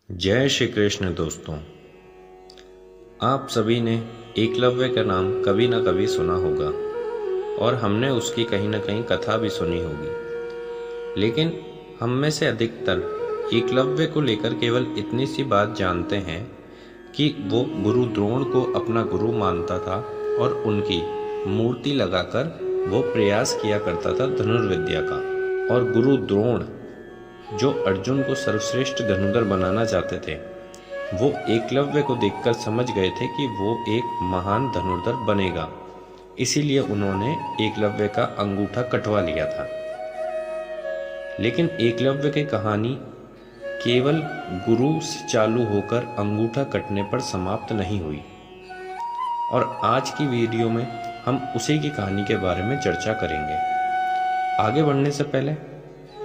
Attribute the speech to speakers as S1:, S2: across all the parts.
S1: जय श्री कृष्ण दोस्तों। आप सभी ने एकलव्य का नाम कभी ना कभी सुना होगा और हमने उसकी कहीं ना कहीं कथा भी सुनी होगी, लेकिन हम में से अधिकतर एकलव्य को लेकर केवल इतनी सी बात जानते हैं कि वो गुरु द्रोण को अपना गुरु मानता था और उनकी मूर्ति लगाकर वो प्रयास किया करता था धनुर्विद्या का। और गुरु द्रोण जो अर्जुन को सर्वश्रेष्ठ धनुर्धर बनाना चाहते थे, वो एकलव्य को देखकर समझ गए थे कि वो एक महान धनुर्धर बनेगा। इसीलिए उन्होंने एकलव्य का अंगूठा कटवा लिया था। लेकिन एकलव्य की कहानी केवल गुरु से चालू होकर अंगूठा कटने पर समाप्त नहीं हुई, और आज की वीडियो में हम उसी की कहानी के बारे में चर्चा करेंगे। आगे बढ़ने से पहले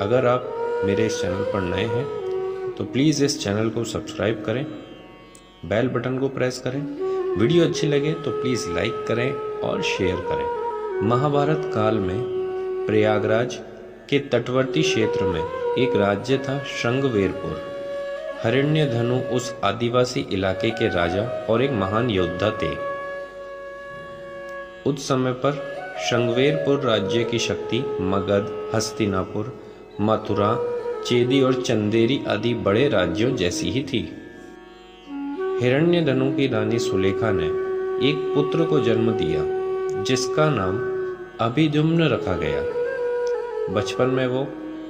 S1: अगर आप मेरे इस चैनल पर नए हैं तो प्लीज़ इस चैनल को सब्सक्राइब करें, बेल बटन को प्रेस करें, वीडियो अच्छी लगे तो प्लीज़ लाइक करें और शेयर करें। महाभारत काल में प्रयागराज के तटवर्ती क्षेत्र में एक राज्य था श्रृंगवेरपुर। हिरण्यधनु उस आदिवासी इलाके के राजा और एक महान योद्धा थे। उस समय पर श्रृंगवेरपुर राज्य की शक्ति मगध, हस्तिनापुर, मथुरा, चेदी और चंदेरी आदि बड़े राज्यों जैसी ही थी। हिरण्यधनु की रानी सुलेखा ने एक पुत्र को जन्म दिया जिसका नाम अभिद्युम्न रखा गया। बचपन में वो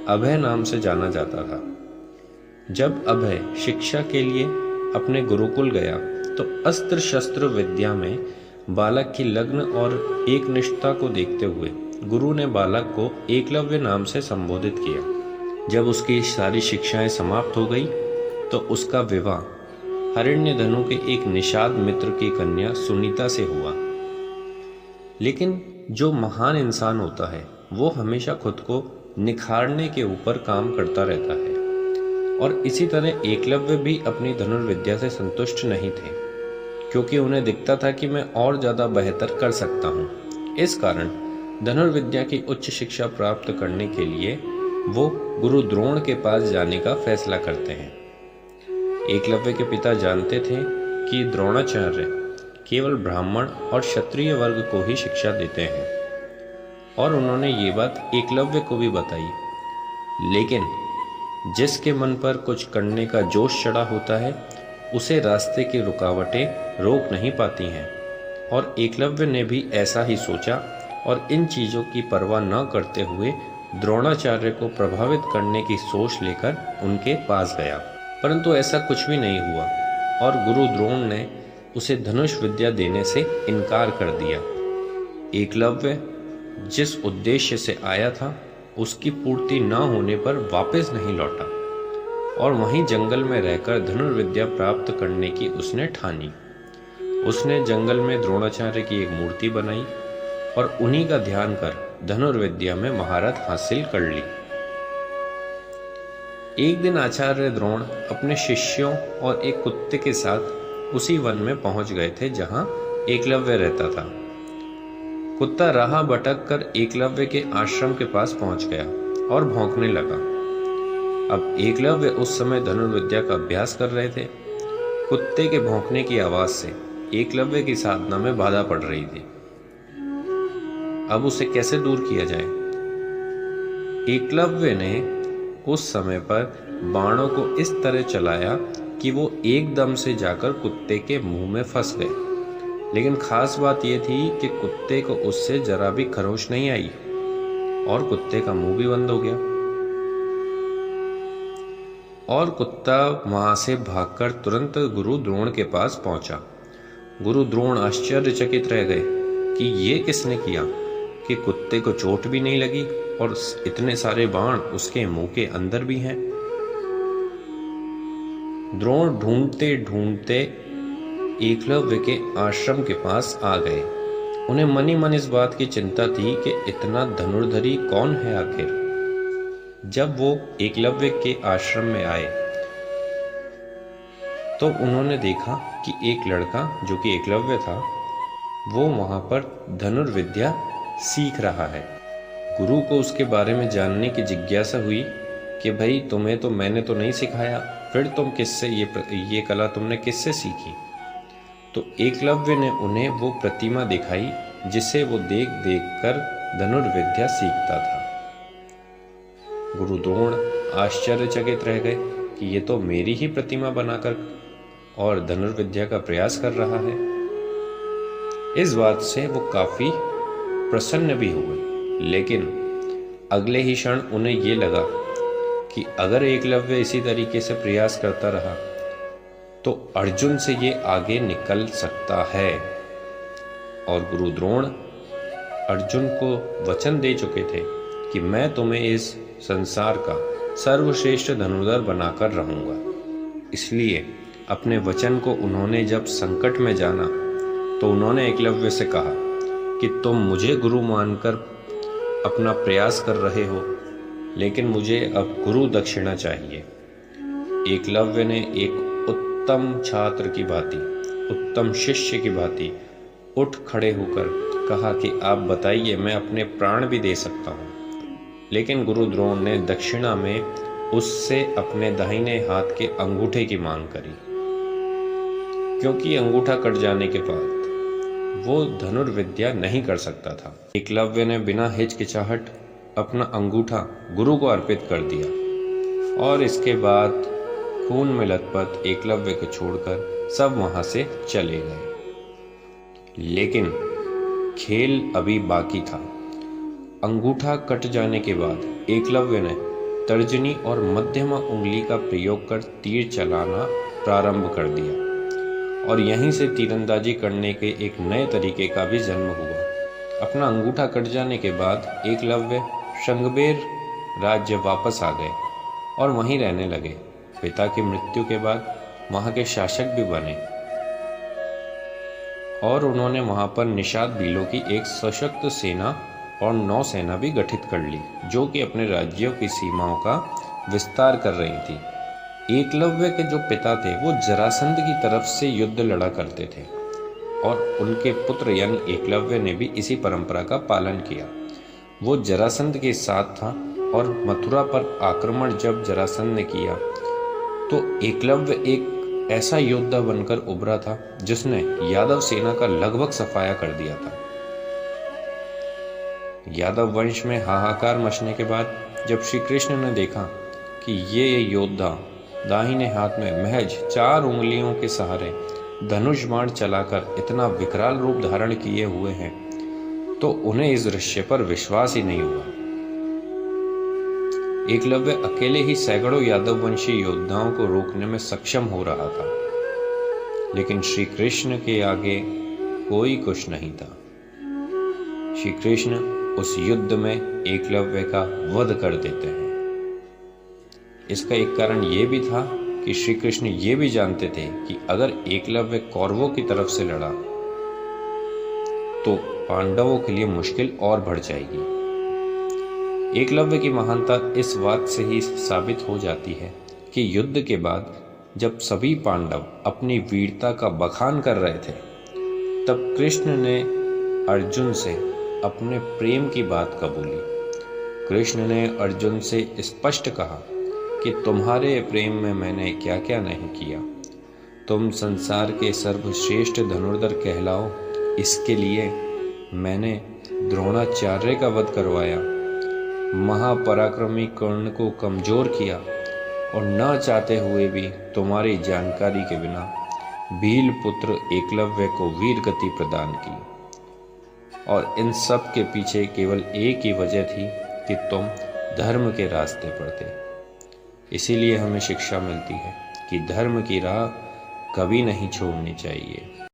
S1: अभय नाम से जाना जाता था। जब अभय शिक्षा के लिए अपने गुरुकुल गया तो अस्त्र शस्त्र विद्या में बालक की लग्न और एकनिष्ठता को देखते हुए गुरु ने बालक को एकलव्य नाम से संबोधित किया। जब उसकी सारी शिक्षाएं समाप्त हो गई तो उसका विवाह हिरण्यधनु के एक निषाद मित्र की कन्या सुनीता से हुआ। लेकिन जो महान इंसान होता है वो हमेशा खुद को निखारने के ऊपर काम करता रहता है, और इसी तरह एकलव्य भी अपनी धनुर्विद्या से संतुष्ट नहीं थे, क्योंकि उन्हें दिखता था कि मैं और ज़्यादा बेहतर कर सकता हूँ। इस कारण धनुर्विद्या की उच्च शिक्षा प्राप्त करने के लिए वो गुरु द्रोण के पास जाने का फैसला करते हैं। एकलव्य के पिता जानते थे कि द्रोणाचार्य केवल ब्राह्मण और क्षत्रिय वर्ग को ही शिक्षा देते हैं, और उन्होंने ये बात एकलव्य को भी बताई। लेकिन जिसके मन पर कुछ करने का जोश चढ़ा होता है उसे रास्ते की रुकावटें रोक नहीं पाती हैं, और एकलव्य ने भी ऐसा ही सोचा और इन चीज़ों की परवाह न करते हुए द्रोणाचार्य को प्रभावित करने की सोच लेकर उनके पास गया। परंतु ऐसा कुछ भी नहीं हुआ और गुरु द्रोण ने उसे धनुष विद्या देने से इनकार कर दिया। एकलव्य जिस उद्देश्य से आया था उसकी पूर्ति न होने पर वापस नहीं लौटा, और वहीं जंगल में रहकर धनुर्विद्या प्राप्त करने की उसने ठानी। उसने जंगल में द्रोणाचार्य की एक मूर्ति बनाई और उन्हीं का ध्यान कर धनुर्विद्या में महारत हासिल कर ली। एक दिन आचार्य द्रोण अपने शिष्यों और एक कुत्ते के साथ उसी वन में पहुंच गए थे जहां एकलव्य रहता था। कुत्ता राह भटक कर एकलव्य के आश्रम के पास पहुंच गया और भौंकने लगा। अब एकलव्य उस समय धनुर्विद्या का अभ्यास कर रहे थे। कुत्ते के भौंकने की आवाज से एकलव्य की साधना में बाधा पड़ रही थी। अब उसे कैसे दूर किया जाए? एकलव्य ने उस समय पर बाणों को इस तरह चलाया कि वो एकदम से जाकर कुत्ते के मुंह में फंस गए। लेकिन खास बात यह थी कि कुत्ते को उससे जरा भी खरोच नहीं आई और कुत्ते का मुंह भी बंद हो गया, और कुत्ता वहां से भागकर तुरंत गुरु द्रोण के पास पहुंचा। गुरु द्रोण आश्चर्यचकित रह गए कि ये किसने किया कि कुत्ते को चोट भी नहीं लगी और इतने सारे बाण उसके मुंह के अंदर भी हैं। द्रोण ढूंढते ढूंढते एकलव्य के आश्रम के पास आ गए। उन्हें मन ही मन इस बात की चिंता थी कि इतना धनुर्धरी कौन है आखिर। जब वो एकलव्य के आश्रम में आए तो उन्होंने देखा कि एक लड़का जो कि एकलव्य था वो वहां पर धनुर्विद्या सीख रहा है। गुरु को उसके बारे में जानने की जिज्ञासा हुई कि भाई तुम्हें तो मैंने तो नहीं सिखाया, फिर तुम किससे ये कला तुमने किससे सीखी? तो एकलव्य ने उन्हें वो प्रतिमा दिखाई जिसे वो देख देख कर धनुर्विद्या सीखता था। गुरु द्रोण आश्चर्यचकित रह गए कि ये तो मेरी ही प्रतिमा बनाकर और धनुर्विद्या का प्रयास कर रहा है। इस बात से वो काफी प्रसन्न भी हुए, लेकिन अगले ही क्षण उन्हें ये लगा कि अगर एकलव्य इसी तरीके से प्रयास करता रहा तो अर्जुन से ये आगे निकल सकता है। और गुरु द्रोण अर्जुन को वचन दे चुके थे कि मैं तुम्हें इस संसार का सर्वश्रेष्ठ धनुर्धर बनाकर रहूंगा। इसलिए अपने वचन को उन्होंने जब संकट में जाना तो उन्होंने एकलव्य से कहा कि तुम मुझे गुरु मानकर अपना प्रयास कर रहे हो, लेकिन मुझे अब गुरु दक्षिणा चाहिए। एकलव्य ने एक उत्तम छात्र की भांति, उत्तम शिष्य की भांति उठ खड़े होकर कहा कि आप बताइए, मैं अपने प्राण भी दे सकता हूँ। लेकिन गुरु द्रोण ने दक्षिणा में उससे अपने दाहिने हाथ के अंगूठे की मांग करी, क्योंकि अंगूठा कट जाने के बाद वो धनुर्विद्या नहीं कर सकता था। एकलव्य ने बिना हिचकिचाहट अपना अंगूठा गुरु को अर्पित कर दिया और इसके बाद खून में लथपथ एकलव्य को छोड़कर सब वहां से चले गए। लेकिन खेल अभी बाकी था। अंगूठा कट जाने के बाद एकलव्य ने तर्जनी और मध्यमा उंगली का प्रयोग कर तीर चलाना प्रारंभ कर दिया और यहीं से तीरंदाजी करने के एक नए तरीके का भी जन्म हुआ। अपना अंगूठा कट जाने के बाद एकलव्य शृंगबेर राज्य वापस आ गए और वहीं रहने लगे। पिता की मृत्यु के बाद वहां के शासक भी बने और उन्होंने वहां पर निषाद बीलों की एक सशक्त सेना और नौसेना भी गठित कर ली, जो कि अपने राज्यों की सीमाओं का विस्तार कर रही थी। एकलव्य के जो पिता थे वो जरासंध की तरफ से युद्ध लड़ा करते थे और उनके पुत्र यानी एकलव्य ने भी इसी परंपरा का पालन किया। वो जरासंध के साथ था और मथुरा पर आक्रमण जब जरासंध ने किया तो एकलव्य एक ऐसा योद्धा बनकर उभरा था जिसने यादव सेना का लगभग सफाया कर दिया था। यादव वंश में हाहाकार मचने के बाद जब श्री कृष्ण ने देखा कि ये योद्धा दाहिने हाथ में महज 4 उंगलियों के सहारे धनुष बाण चलाकर इतना विकराल रूप धारण किए हुए हैं, तो उन्हें इस दृश्य पर विश्वास ही नहीं हुआ। एकलव्य अकेले ही सैकड़ों यादव वंशी योद्धाओं को रोकने में सक्षम हो रहा था, लेकिन श्री कृष्ण के आगे कोई कुछ नहीं था। श्री कृष्ण उस युद्ध में एकलव्य का वध कर देते हैं। इसका एक कारण यह भी था कि श्री कृष्ण ये भी जानते थे कि अगर एकलव्य कौरवों की तरफ से लड़ा तो पांडवों के लिए मुश्किल और बढ़ जाएगी। एकलव्य की महानता इस बात से ही साबित हो जाती है कि युद्ध के बाद जब सभी पांडव अपनी वीरता का बखान कर रहे थे, तब कृष्ण ने अर्जुन से अपने प्रेम की बात कबूली। कृष्ण ने अर्जुन से स्पष्ट कहा कि तुम्हारे प्रेम में मैंने क्या क्या नहीं किया। तुम संसार के सर्वश्रेष्ठ धनुर्धर कहलाओ, इसके लिए मैंने द्रोणाचार्य का वध करवाया, महापराक्रमी कर्ण को कमजोर किया और न चाहते हुए भी तुम्हारी जानकारी के बिना भील पुत्र एकलव्य को वीर गति प्रदान की। और इन सब के पीछे केवल एक ही वजह थी कि तुम धर्म के रास्ते पर थे। इसीलिए हमें शिक्षा मिलती है कि धर्म की राह कभी नहीं छोड़नी चाहिए।